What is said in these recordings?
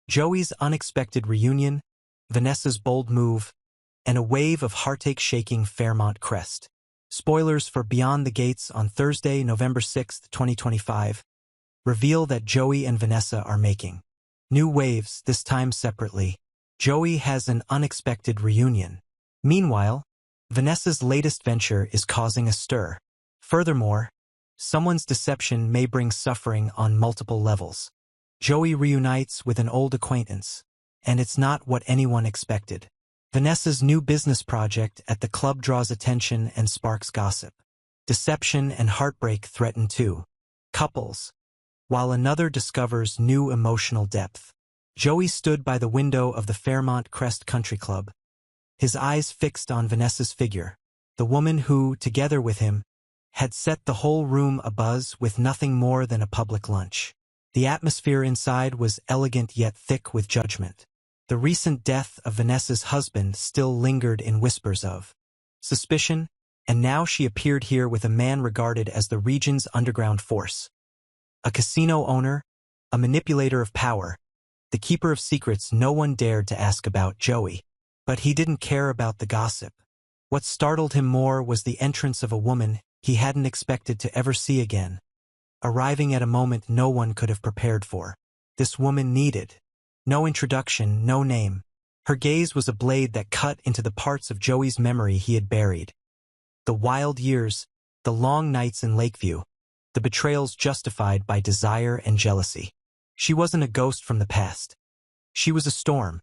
Joey's unexpected reunion, Vanessa's bold move, and a wave of heartache shaking Fairmont crest. Spoilers for Beyond the Gates on Thursday, November 6, 2025, reveal that Joey and Vanessa are making new waves, this time separately. Joey has an unexpected reunion. Meanwhile, Vanessa's latest venture is causing a stir. Furthermore, someone's deception may bring suffering on multiple levels. Joey reunites with an old acquaintance, and it's not what anyone expected. Vanessa's new business project at the club draws attention and sparks gossip. Deception and heartbreak threaten two couples, while another discovers new emotional depth. Joey stood by the window of the Fairmont Crest Country Club, his eyes fixed on Vanessa's figure, the woman who, together with him, had set the whole room abuzz with nothing more than a public lunch. The atmosphere inside was elegant yet thick with judgment. The recent death of Vanessa's husband still lingered in whispers of suspicion, and now she appeared here with a man regarded as the region's underground force. A casino owner, a manipulator of power, the keeper of secrets no one dared to ask about Joey. But he didn't care about the gossip. What startled him more was the entrance of a woman he hadn't expected to ever see again, arriving at a moment no one could have prepared for. This woman needed no introduction, no name. Her gaze was a blade that cut into the parts of Joey's memory he had buried. The wild years, the long nights in Lakeview, the betrayals justified by desire and jealousy. She wasn't a ghost from the past. She was a storm,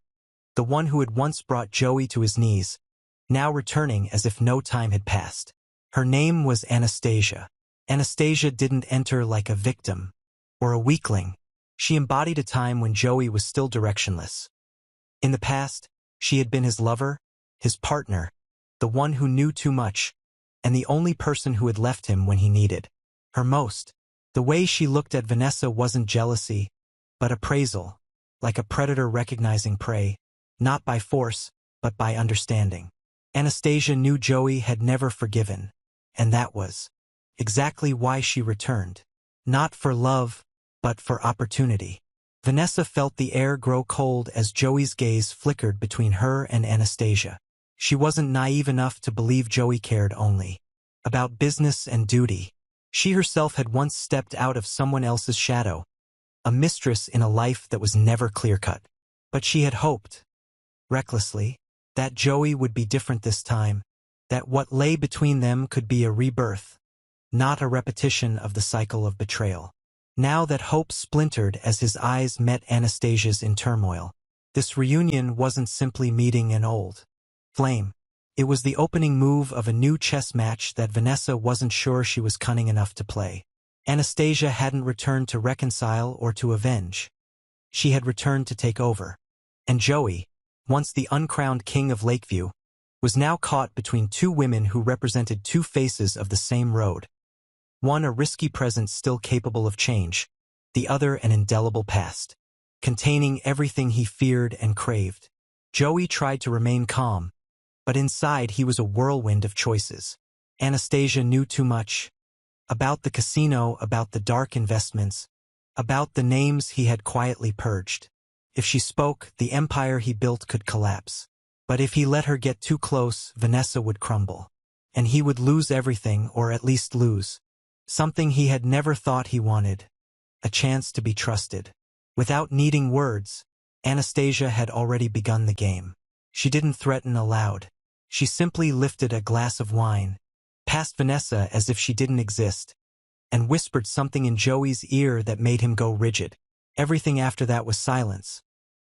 the one who had once brought Joey to his knees, now returning as if no time had passed. Her name was Anastasia. Anastasia didn't enter like a victim or a weakling. She embodied a time when Joey was still directionless. In the past, she had been his lover, his partner, the one who knew too much, and the only person who had left him when he needed her most. The way she looked at Vanessa wasn't jealousy, but appraisal, like a predator recognizing prey, not by force, but by understanding. Anastasia knew Joey had never forgiven, and that was exactly why she returned. Not for love, but for opportunity. Vanessa felt the air grow cold as Joey's gaze flickered between her and Anastasia. She wasn't naive enough to believe Joey cared only about business and duty. She herself had once stepped out of someone else's shadow, a mistress in a life that was never clear-cut. But she had hoped, recklessly, that Joey would be different this time, that what lay between them could be a rebirth, not a repetition of the cycle of betrayal. Now that hope splintered as his eyes met Anastasia's in turmoil. This reunion wasn't simply meeting an old flame. It was the opening move of a new chess match that Vanessa wasn't sure she was cunning enough to play. Anastasia hadn't returned to reconcile or to avenge. She had returned to take over. And Joey, once the uncrowned king of Lakeview, was now caught between two women who represented two faces of the same road. One a risky present still capable of change, the other an indelible past, containing everything he feared and craved. Joey tried to remain calm, but inside he was a whirlwind of choices. Anastasia knew too much. About the casino, about the dark investments, about the names he had quietly purged. If she spoke, the empire he built could collapse. But if he let her get too close, Vanessa would crumble. And he would lose everything, or at least lose something he had never thought he wanted, a chance to be trusted. Without needing words, Anastasia had already begun the game. She didn't threaten aloud. She simply lifted a glass of wine, past Vanessa as if she didn't exist, and whispered something in Joey's ear that made him go rigid. Everything after that was silence,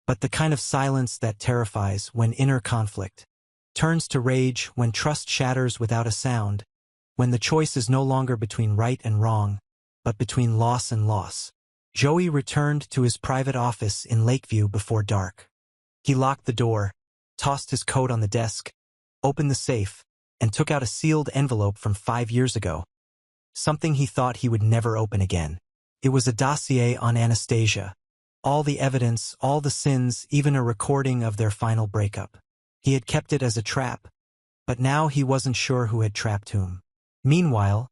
but the kind of silence that terrifies when inner conflict turns to rage, when trust shatters without a sound, when the choice is no longer between right and wrong, but between loss and loss. Joey returned to his private office in Lakeview before dark. He locked the door, tossed his coat on the desk, opened the safe, and took out a sealed envelope from 5 years ago. Something he thought he would never open again. It was a dossier on Anastasia. All the evidence, all the sins, even a recording of their final breakup. He had kept it as a trap, but now he wasn't sure who had trapped whom. Meanwhile,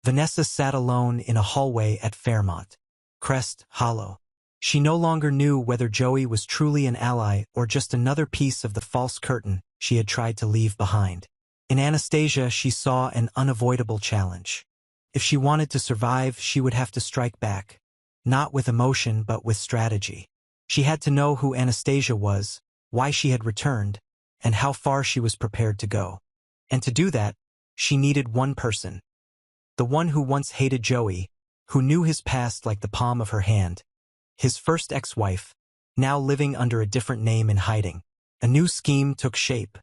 Vanessa sat alone in a hallway at Fairmont Crest Hollow. She no longer knew whether Joey was truly an ally or just another piece of the false curtain she had tried to leave behind. In Anastasia, she saw an unavoidable challenge. If she wanted to survive, she would have to strike back. Not with emotion, but with strategy. She had to know who Anastasia was, why she had returned, and how far she was prepared to go. And to do that, she needed one person. The one who once hated Joey, who knew his past like the palm of her hand. His first ex-wife, now living under a different name in hiding. A new scheme took shape.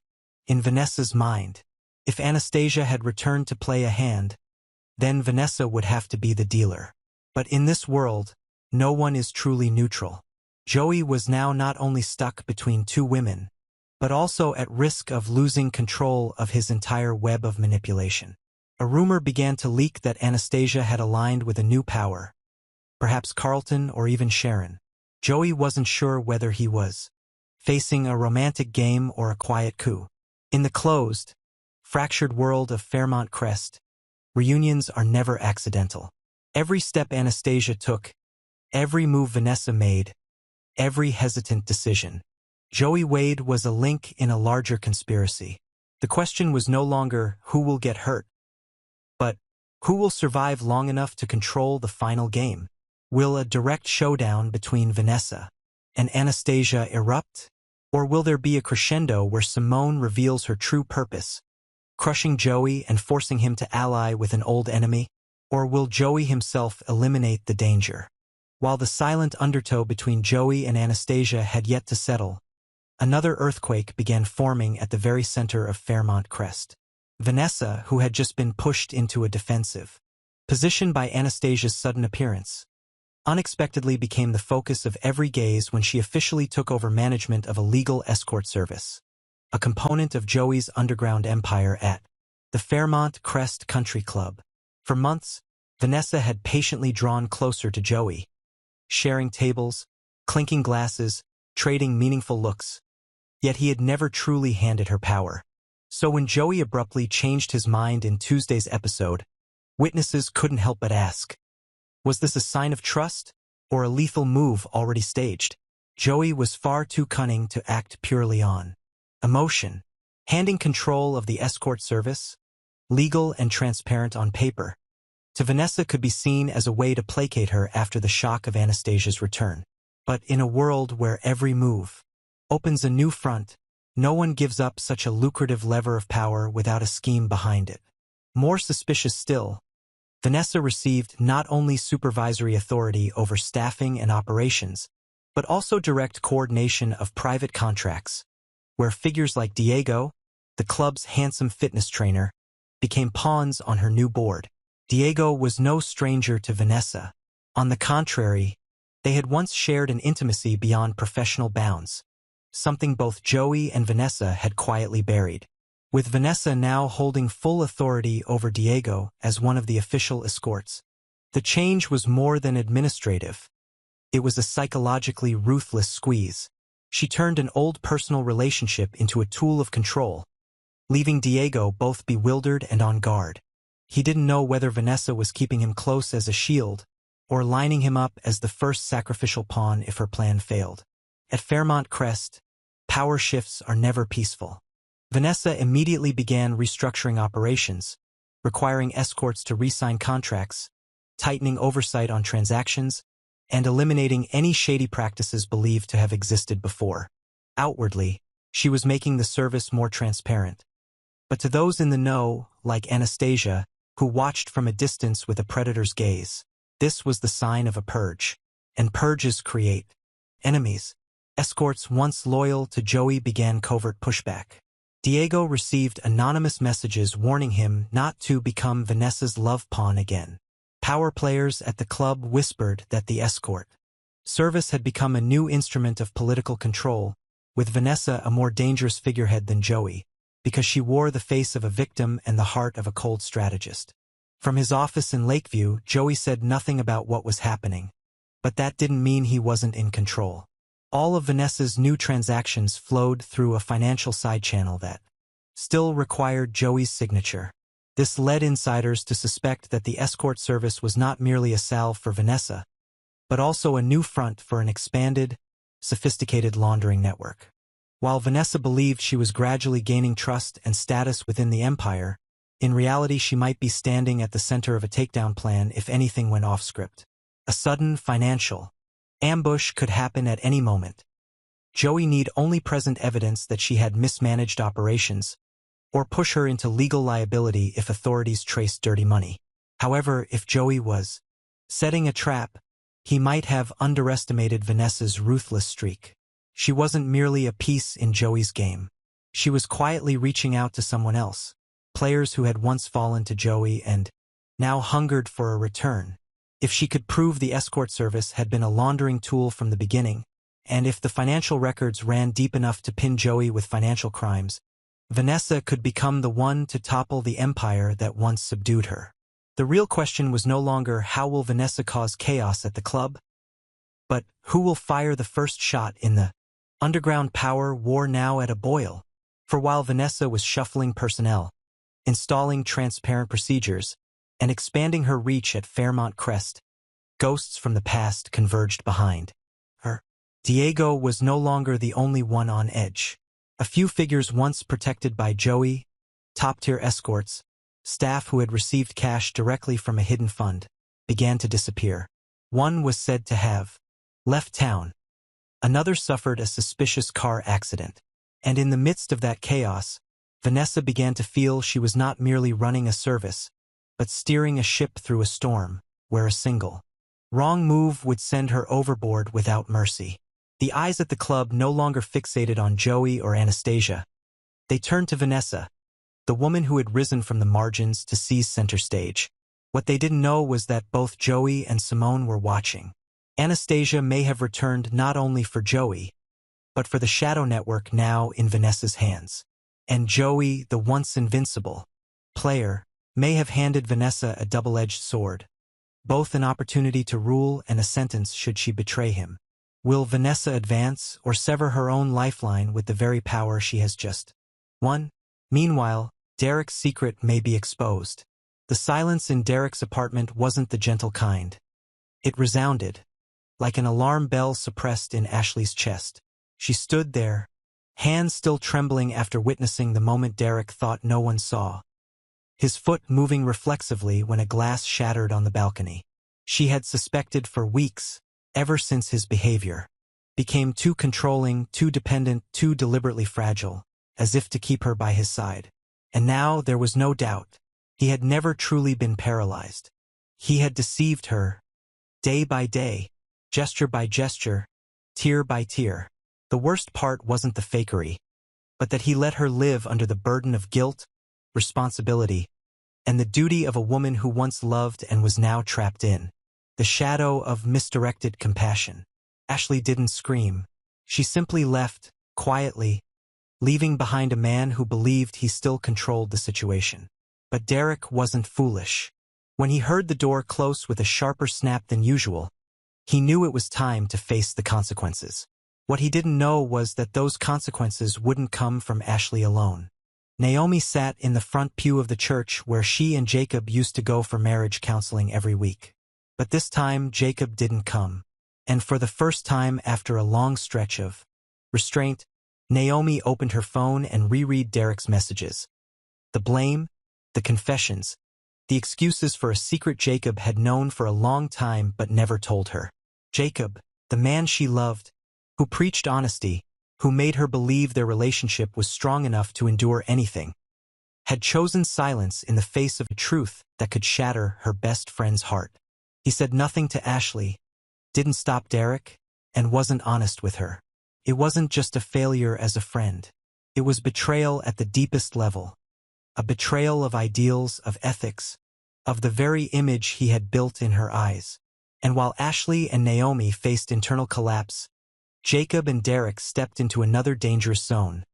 In Vanessa's mind, if Anastasia had returned to play a hand, then Vanessa would have to be the dealer. But in this world, no one is truly neutral. Joey was now not only stuck between two women, but also at risk of losing control of his entire web of manipulation. A rumor began to leak that Anastasia had aligned with a new power. Perhaps Carlton or even Sharon. Joey wasn't sure whether he was facing a romantic game or a quiet coup. In the closed, fractured world of Fairmont Crest, reunions are never accidental. Every step Anastasia took, every move Vanessa made, every hesitant decision. Joey Wade was a link in a larger conspiracy. The question was no longer who will get hurt, but who will survive long enough to control the final game. Will a direct showdown between Vanessa and Anastasia erupt? Or will there be a crescendo where Simone reveals her true purpose, crushing Joey and forcing him to ally with an old enemy? Or will Joey himself eliminate the danger? While the silent undertow between Joey and Anastasia had yet to settle, another earthquake began forming at the very center of Fairmont Crest. Vanessa, who had just been pushed into a defensive position by Anastasia's sudden appearance, unexpectedly became the focus of every gaze when she officially took over management of a legal escort service, a component of Joey's underground empire at the Fairmont Crest Country Club. For months, Vanessa had patiently drawn closer to Joey, sharing tables, clinking glasses, trading meaningful looks. Yet he had never truly handed her power. So when Joey abruptly changed his mind in Tuesday's episode, witnesses couldn't help but ask, was this a sign of trust or a lethal move already staged? Joey was far too cunning to act purely on emotion, handing control of the escort service, legal and transparent on paper, to Vanessa could be seen as a way to placate her after the shock of Anastasia's return. But in a world where every move opens a new front, no one gives up such a lucrative lever of power without a scheme behind it. More suspicious still, Vanessa received not only supervisory authority over staffing and operations, but also direct coordination of private contracts, where figures like Diego, the club's handsome fitness trainer, became pawns on her new board. Diego was no stranger to Vanessa. On the contrary, they had once shared an intimacy beyond professional bounds, something both Joey and Vanessa had quietly buried. With Vanessa now holding full authority over Diego as one of the official escorts, the change was more than administrative. It was a psychologically ruthless squeeze. She turned an old personal relationship into a tool of control, leaving Diego both bewildered and on guard. He didn't know whether Vanessa was keeping him close as a shield or lining him up as the first sacrificial pawn if her plan failed. At Fairmont Crest, power shifts are never peaceful. Vanessa immediately began restructuring operations, requiring escorts to re-sign contracts, tightening oversight on transactions, and eliminating any shady practices believed to have existed before. Outwardly, she was making the service more transparent. But to those in the know, like Anastasia, who watched from a distance with a predator's gaze, this was the sign of a purge. And purges create enemies. Escorts once loyal to Joey began covert pushback. Diego received anonymous messages warning him not to become Vanessa's love pawn again. Power players at the club whispered that the escort service had become a new instrument of political control, with Vanessa a more dangerous figurehead than Joey, because she wore the face of a victim and the heart of a cold strategist. From his office in Lakeview, Joey said nothing about what was happening, but that didn't mean he wasn't in control. All of Vanessa's new transactions flowed through a financial side channel that still required Joey's signature. This led insiders to suspect that the escort service was not merely a salve for Vanessa, but also a new front for an expanded, sophisticated laundering network. While Vanessa believed she was gradually gaining trust and status within the empire, in reality she might be standing at the center of a takedown plan if anything went off script. A sudden financial ambush could happen at any moment. Joey need only present evidence that she had mismanaged operations, or push her into legal liability if authorities traced dirty money. However, if Joey was setting a trap, he might have underestimated Vanessa's ruthless streak. She wasn't merely a piece in Joey's game. She was quietly reaching out to someone else, players who had once fallen to Joey and now hungered for a return. If she could prove the escort service had been a laundering tool from the beginning, and if the financial records ran deep enough to pin Joey with financial crimes, Vanessa could become the one to topple the empire that once subdued her. The real question was no longer how will Vanessa cause chaos at the club, but who will fire the first shot in the underground power war now at a boil. For while Vanessa was shuffling personnel, installing transparent procedures, and expanding her reach at Fairmont Crest, ghosts from the past converged behind her. Diego was no longer the only one on edge. A few figures once protected by Joey, top-tier escorts, staff who had received cash directly from a hidden fund, began to disappear. One was said to have left town. Another suffered a suspicious car accident. And in the midst of that chaos, Vanessa began to feel she was not merely running a service, but steering a ship through a storm, where a single wrong move would send her overboard without mercy. The eyes at the club no longer fixated on Joey or Anastasia. They turned to Vanessa, the woman who had risen from the margins to seize center stage. What they didn't know was that both Joey and Simone were watching. Anastasia may have returned not only for Joey, but for the shadow network now in Vanessa's hands. And Joey, the once invincible player, may have handed Vanessa a double-edged sword, both an opportunity to rule and a sentence should she betray him. Will Vanessa advance or sever her own lifeline with the very power she has just won? Meanwhile, Derek's secret may be exposed. The silence in Derek's apartment wasn't the gentle kind. It resounded, like an alarm bell suppressed in Ashley's chest. She stood there, hands still trembling after witnessing the moment Derek thought no one saw, his foot moving reflexively when a glass shattered on the balcony. She had suspected for weeks, ever since his behavior became too controlling, too dependent, too deliberately fragile, as if to keep her by his side. And now there was no doubt. He had never truly been paralyzed. He had deceived her, day by day, gesture by gesture, tear by tear. The worst part wasn't the fakery, but that he let her live under the burden of guilt, responsibility, and the duty of a woman who once loved and was now trapped in the shadow of misdirected compassion. Ashley didn't scream. She simply left, quietly, leaving behind a man who believed he still controlled the situation. But Derek wasn't foolish. When he heard the door close with a sharper snap than usual, he knew it was time to face the consequences. What he didn't know was that those consequences wouldn't come from Ashley alone. Naomi sat in the front pew of the church where she and Jacob used to go for marriage counseling every week. But this time Jacob didn't come. And for the first time after a long stretch of restraint, Naomi opened her phone and reread Derek's messages. The blame, the confessions, the excuses for a secret Jacob had known for a long time but never told her. Jacob, the man she loved, who preached honesty, who made her believe their relationship was strong enough to endure anything, had chosen silence in the face of a truth that could shatter her best friend's heart. He said nothing to Ashley, didn't stop Derek, and wasn't honest with her. It wasn't just a failure as a friend. It was betrayal at the deepest level. A betrayal of ideals, of ethics, of the very image he had built in her eyes. And while Ashley and Naomi faced internal collapse, Jacob and Derek stepped into another dangerous zone,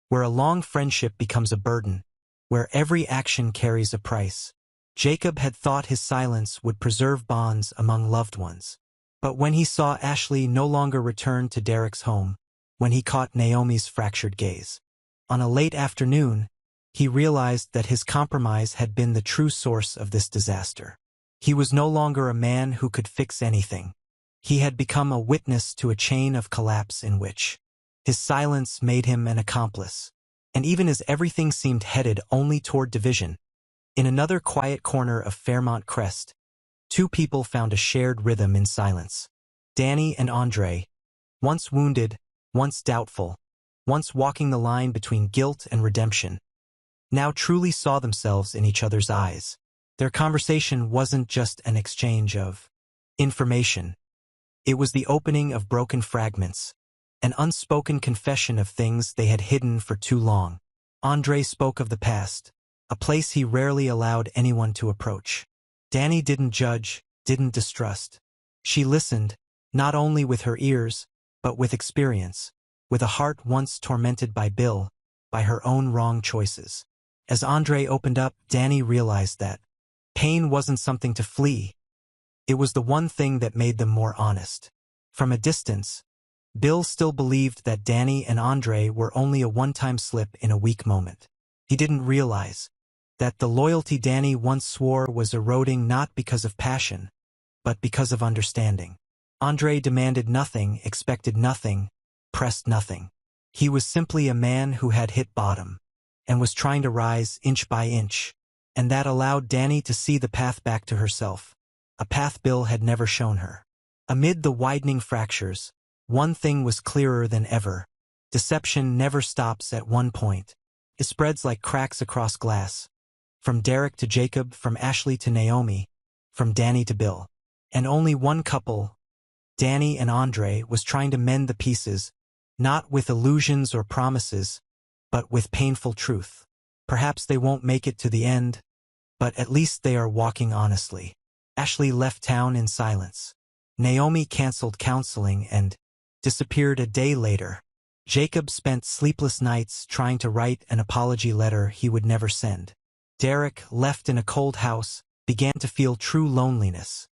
where a long friendship becomes a burden, where every action carries a price. Jacob had thought his silence would preserve bonds among loved ones. But when he saw Ashley no longer return to Derek's home, when he caught Naomi's fractured gaze, on a late afternoon, he realized that his compromise had been the true source of this disaster. He was no longer a man who could fix anything. He had become a witness to a chain of collapse in which his silence made him an accomplice. And even as everything seemed headed only toward division, in another quiet corner of Fairmont Crest, two people found a shared rhythm in silence. Danny and Andre, once wounded, once doubtful, once walking the line between guilt and redemption, now truly saw themselves in each other's eyes. Their conversation wasn't just an exchange of information. It was the opening of broken fragments, an unspoken confession of things they had hidden for too long. Andre spoke of the past, a place he rarely allowed anyone to approach. Danny didn't judge, didn't distrust. She listened, not only with her ears, but with experience, with a heart once tormented by Bill, by her own wrong choices. As Andre opened up, Danny realized that pain wasn't something to flee. It was the one thing that made them more honest. From a distance, Bill still believed that Danny and Andre were only a one-time slip in a weak moment. He didn't realize that the loyalty Danny once swore was eroding not because of passion, but because of understanding. Andre demanded nothing, expected nothing, pressed nothing. He was simply a man who had hit bottom, and was trying to rise inch by inch, and that allowed Danny to see the path back to herself, a path Bill had never shown her. Amid the widening fractures, one thing was clearer than ever. Deception never stops at one point. It spreads like cracks across glass. From Derek to Jacob, from Ashley to Naomi, from Danny to Bill. And only one couple, Danny and Andre, was trying to mend the pieces, not with illusions or promises, but with painful truth. Perhaps they won't make it to the end, but at least they are walking honestly. Ashley left town in silence. Naomi canceled counseling and disappeared a day later. Jacob spent sleepless nights trying to write an apology letter he would never send. Derek, left in a cold house, began to feel true loneliness.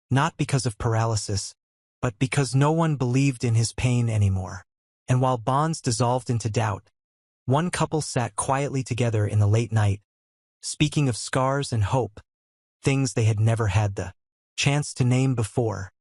Not because of paralysis, but because no one believed in his pain anymore. And while bonds dissolved into doubt, one couple sat quietly together in the late night, speaking of scars and hope, things they had never had the chance to name before.